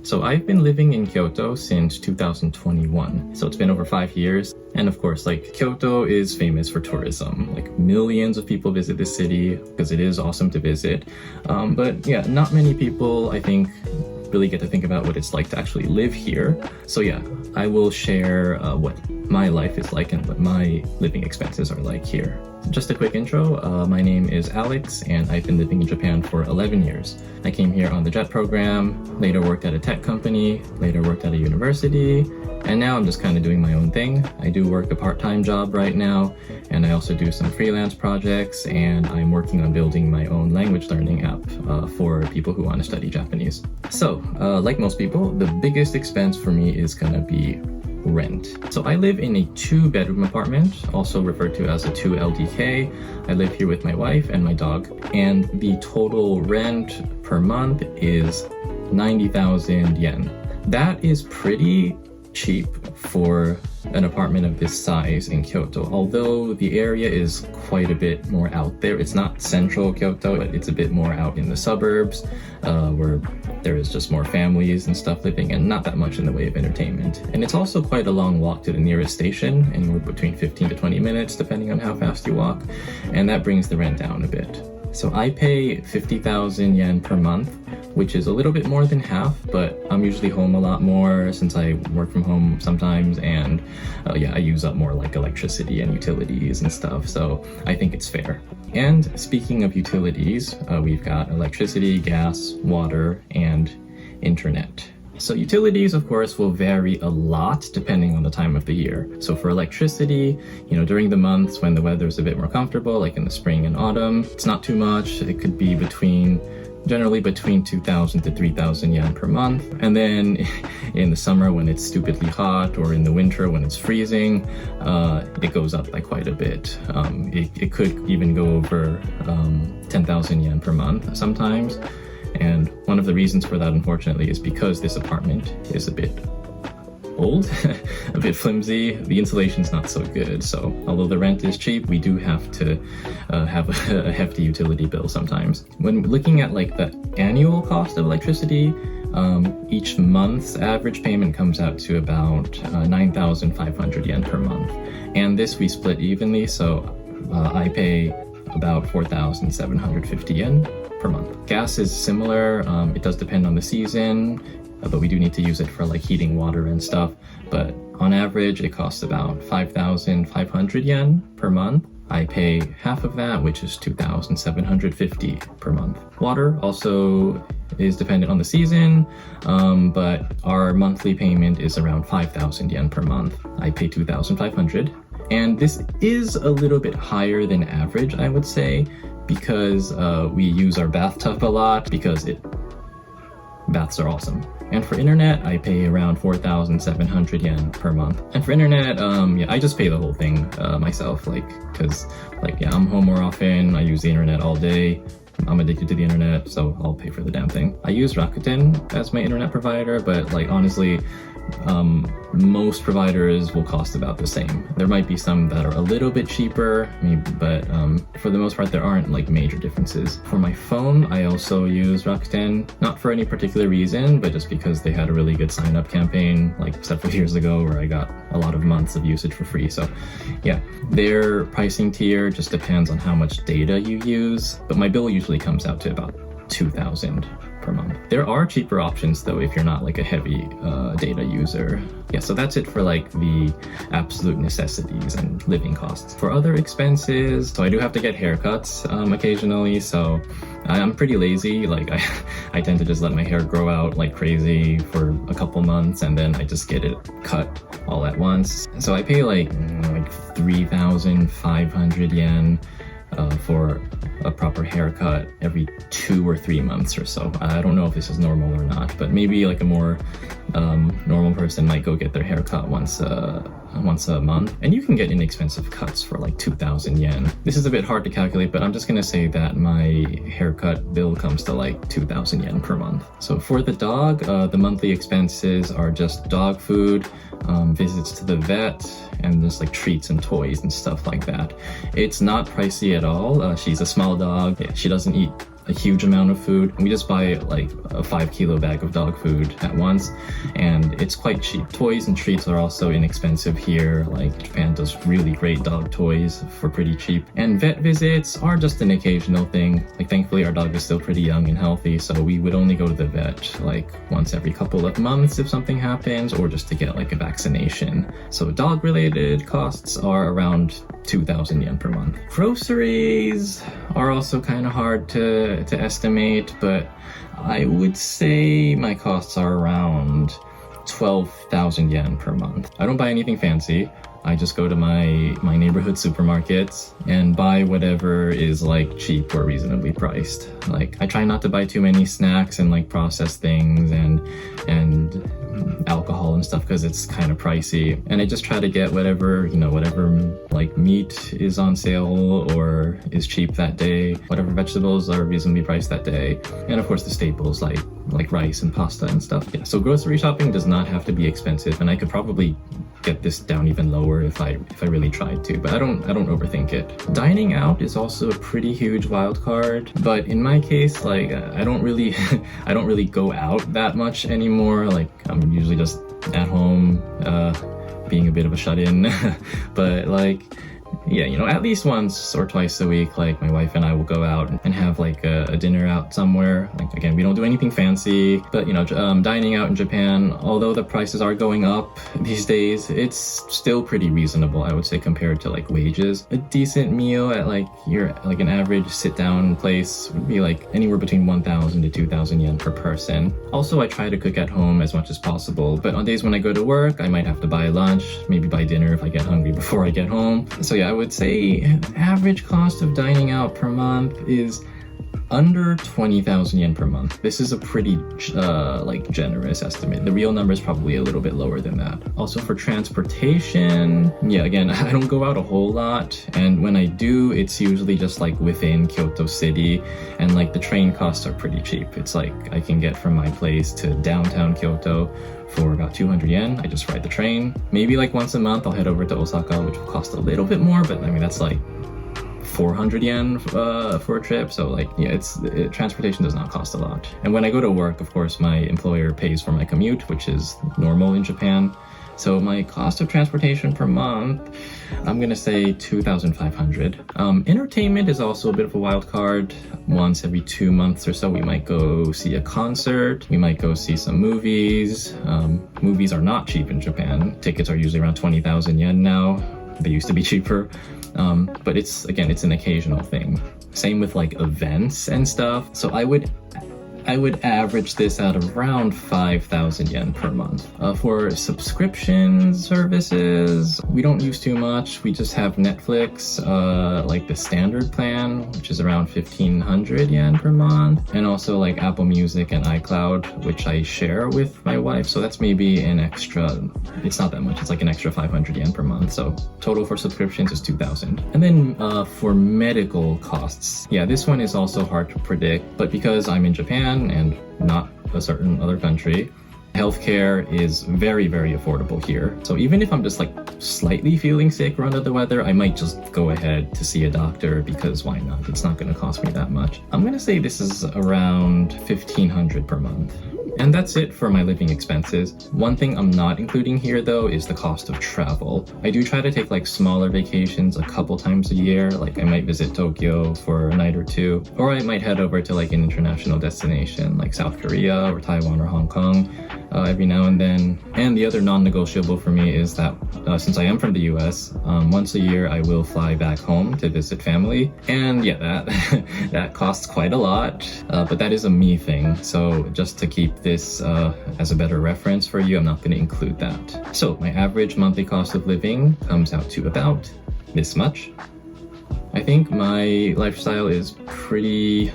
So I've been living in Kyoto since 2021. So it's been over 5 years. And of course, like Kyoto is famous for tourism. Like millions of people visit this city because it is awesome to visit. But yeah, not many people, I think, really get to think about what it's like to actually live here. So yeah, I will share what my life is like and what my living expenses are like here. Just a quick intro, my name is Alex and I've been living in Japan for 11 years. I came here on the JET program, later worked at a tech company, later worked at a university, and now I'm just kind of doing my own thing. I do work a part-time job right now, and I also do some freelance projects, and I'm working on building my own language learning app for people who want to study Japanese. So, like most people, the biggest expense for me is gonna be rent. So I live in a 2-bedroom apartment, also referred to as a 2 LDK. I live here with my wife and my dog, and the total rent per month is 90,000 yen. That is pretty cheap for an apartment of this size in Kyoto, although the area is quite a bit more out there. It's not central Kyoto, but it's a bit more out in the suburbs where there is just more families and stuff living and not that much in the way of entertainment. And it's also quite a long walk to the nearest station, anywhere between 15 to 20 minutes depending on how fast you walk, and that brings the rent down a bit. So I pay 50,000 yen per month, which is a little bit more than half, but I'm usually home a lot more since I work from home sometimes, and yeah, I use up more like electricity and utilities and stuff, so I think it's fair. And speaking of utilities, we've got electricity, gas, water, and internet. So utilities, of course, will vary a lot depending on the time of the year. So for electricity, during the months when the weather is a bit more comfortable, like in the spring and autumn, it's not too much. It could be generally between 2,000 to 3,000 yen per month. And then in the summer when it's stupidly hot, or in the winter when it's freezing, it goes up by quite a bit. It could even go over 10,000 yen per month sometimes. And one of the reasons for that, unfortunately, is because this apartment is a bit old, a bit flimsy. The insulation's not so good. So although the rent is cheap, we do have to have a hefty utility bill sometimes. When looking at like the annual cost of electricity, each month's average payment comes out to about 9,500 yen per month. And this we split evenly, so I pay about 4,750 yen per month. Gas is similar. It does depend on the season, but we do need to use it for like heating water and stuff. But on average, it costs about 5,500 yen per month. I pay half of that, which is 2,750 per month. Water also is dependent on the season, but our monthly payment is around 5,000 yen per month. I pay 2,500. And this is a little bit higher than average, I would say, because we use our bathtub a lot, because baths are awesome. And for internet, I pay around 4,700 yen per month. And for internet, yeah, I just pay the whole thing myself, because I'm home more often, I use the internet all day, I'm addicted to the internet, so I'll pay for the damn thing. I use Rakuten as my internet provider, but honestly, most providers will cost about the same. There might be some that are a little bit cheaper, but for the most part, there aren't major differences. For my phone, I also use Rakuten, not for any particular reason, but just because they had a really good sign-up campaign several years ago where I got a lot of months of usage for free. So yeah, their pricing tier just depends on how much data you use, but my bill usually comes out to about 2,000 per month. There are cheaper options though if you're not a heavy data user. Yeah, so that's it for the absolute necessities and living costs. For other expenses, so I do have to get haircuts occasionally, so I'm pretty lazy. I tend to just let my hair grow out like crazy for a couple months and then I just get it cut all at once. So I pay 3,500 yen for a proper haircut every 2 or 3 months or so. I don't know if this is normal or not, but maybe a more normal person might go get their haircut once a month. And you can get inexpensive cuts for 2,000 yen. This is a bit hard to calculate, but I'm just gonna say that my haircut bill comes to 2,000 yen per month. So for the dog, the monthly expenses are just dog food, visits to the vet, and just treats and toys and stuff like that. It's not pricey at all. She's a small dog. She doesn't eat a huge amount of food. We just buy like a 5-kilo bag of dog food at once, and it's quite cheap. Toys and treats are also inexpensive here. Like Japan does really great dog toys for pretty cheap. And vet visits are just an occasional thing. Like thankfully our dog is still pretty young and healthy, so we would only go to the vet like once every couple of months if something happens, or just to get like a vaccination. So dog related costs are around 2,000 yen per month. Groceries are also kind of hard to estimate, but I would say my costs are around 12,000 yen per month. I don't buy anything fancy. I just go to my neighborhood supermarkets and buy whatever is like cheap or reasonably priced. Like I try not to buy too many snacks and like processed things and alcohol and stuff because it's kind of pricey. And I just try to get whatever like meat is on sale or is cheap that day, whatever vegetables are reasonably priced that day, and of course the staples like rice and pasta and stuff. Yeah, so grocery shopping does not have to be expensive, and I could probably get this down even lower if I really tried to, but I don't overthink it. Dining out is also a pretty huge wild card, but in my case, like I don't really go out that much anymore. Like I'm usually just at home, being a bit of a shut-in. But like, yeah, at least once or twice a week, like my wife and I will go out and have like a dinner out somewhere. Like again, we don't do anything fancy, but dining out in Japan, although the prices are going up these days, it's still pretty reasonable, I would say, compared to like wages. A decent meal at like an average sit-down place would be like anywhere between 1,000 to 2,000 yen per person. Also, I try to cook at home as much as possible, but on days when I go to work, I might have to buy lunch, maybe buy dinner if I get hungry before I get home. So yeah, I would say average cost of dining out per month is under 20,000 yen per month. This is a pretty generous estimate. The real number is probably a little bit lower than that. Also for transportation, yeah, again, I don't go out a whole lot, and when I do, it's usually just like within Kyoto City, and like the train costs are pretty cheap. It's like I can get from my place to downtown Kyoto for about 200 yen. I just ride the train. Maybe like once a month I'll head over to Osaka, which will cost a little bit more, but I mean that's like 400 yen for a trip. So like, yeah, transportation does not cost a lot. And when I go to work, of course, my employer pays for my commute, which is normal in Japan. So my cost of transportation per month, I'm gonna say 2,500. Entertainment is also a bit of a wild card. Once every 2 months or so, we might go see a concert. We might go see some movies. Movies are not cheap in Japan. Tickets are usually around 20,000 yen now. They used to be cheaper. But it's an occasional thing. Same with like events and stuff. So I would average this out around 5,000 yen per month. For subscription services, we don't use too much. We just have Netflix, like the standard plan, which is around 1,500 yen per month. And also like Apple Music and iCloud, which I share with my wife. So that's maybe an extra, it's not that much. It's like an extra 500 yen per month. So total for subscriptions is 2,000. And then for medical costs, yeah, this one is also hard to predict, but because I'm in Japan, and not a certain other country, healthcare is very, very affordable here. So even if I'm just like slightly feeling sick or under the weather, I might just go ahead to see a doctor because why not? It's not going to cost me that much. I'm going to say this is around 1,500 per month. And that's it for my living expenses. One thing I'm not including here though is the cost of travel. I do try to take like smaller vacations a couple times a year. Like I might visit Tokyo for a night or two, or I might head over to like an international destination like South Korea or Taiwan or Hong Kong every now and then. And the other non-negotiable for me is that since I am from the US, once a year I will fly back home to visit family. And yeah, that costs quite a lot, but that is a me thing. So just to keep this as a better reference for you, I'm not going to include that. So my average monthly cost of living comes out to about this much. I think my lifestyle is pretty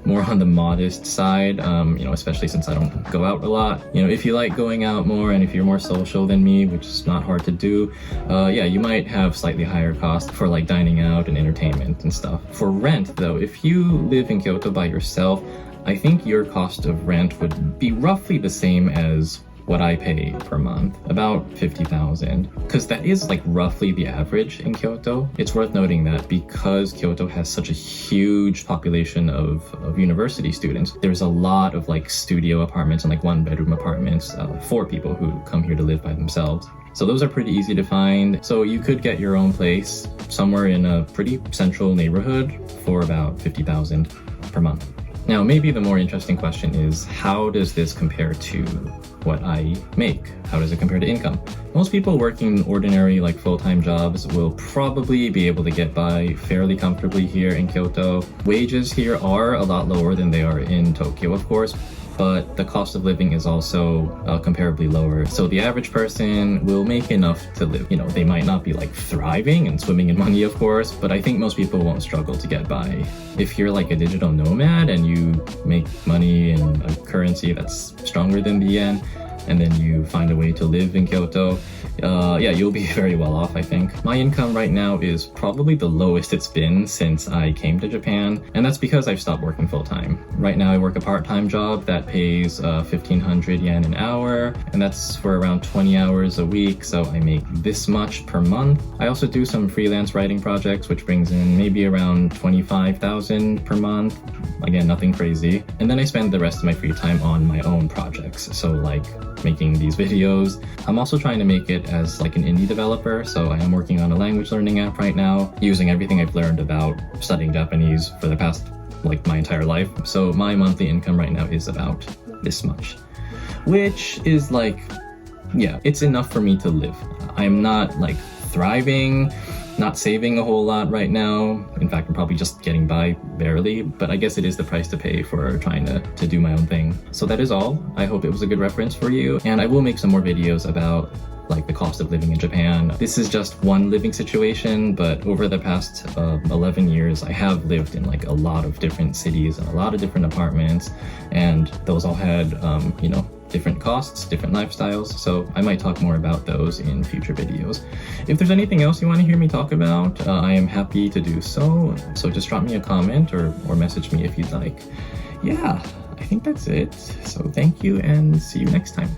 more on the modest side, especially since I don't go out a lot. If you like going out more and if you're more social than me, which is not hard to do, yeah, you might have slightly higher costs for like dining out and entertainment and stuff. For rent though, if you live in Kyoto by yourself, I think your cost of rent would be roughly the same as what I pay per month, about 50,000, because that is like roughly the average in Kyoto. It's worth noting that because Kyoto has such a huge population of university students, there's a lot of like studio apartments and like one-bedroom apartments for people who come here to live by themselves. So those are pretty easy to find. So you could get your own place somewhere in a pretty central neighborhood for about 50,000 per month. Now, maybe the more interesting question is, how does this compare to what I make? How does it compare to income? Most people working ordinary, like full-time jobs will probably be able to get by fairly comfortably here in Kyoto. Wages here are a lot lower than they are in Tokyo, of course, but the cost of living is also comparably lower. So the average person will make enough to live. You know, they might not be like thriving and swimming in money, of course, but I think most people won't struggle to get by. If you're like a digital nomad and you make money in a currency that's stronger than the yen, and then you find a way to live in Kyoto, yeah, you'll be very well off, I think. My income right now is probably the lowest it's been since I came to Japan, and that's because I've stopped working full-time. Right now I work a part-time job that pays 1,500 yen an hour, and that's for around 20 hours a week, so I make this much per month. I also do some freelance writing projects, which brings in maybe around 25,000 per month. Again, nothing crazy. And then I spend the rest of my free time on my own projects, so like making these videos. I'm also trying to make it as like an indie developer, so I am working on a language learning app right now, using everything I've learned about studying Japanese for the past like my entire life. So my monthly income right now is about this much, which is like, yeah, it's enough for me to live. I'm not like thriving, not saving a whole lot right now. In fact, I'm probably just getting by barely, but I guess it is the price to pay for trying to do my own thing. So that is all. I hope it was a good reference for you, and I will make some more videos about like the cost of living in Japan. This is just one living situation, but over the past 11 years, I have lived in like a lot of different cities and a lot of different apartments, and those all had, you know, different costs, different lifestyles, so I might talk more about those in future videos. If there's anything else you want to hear me talk about, I am happy to do so. So just drop me a comment or message me if you'd like. Yeah, I think that's it. So thank you and see you next time.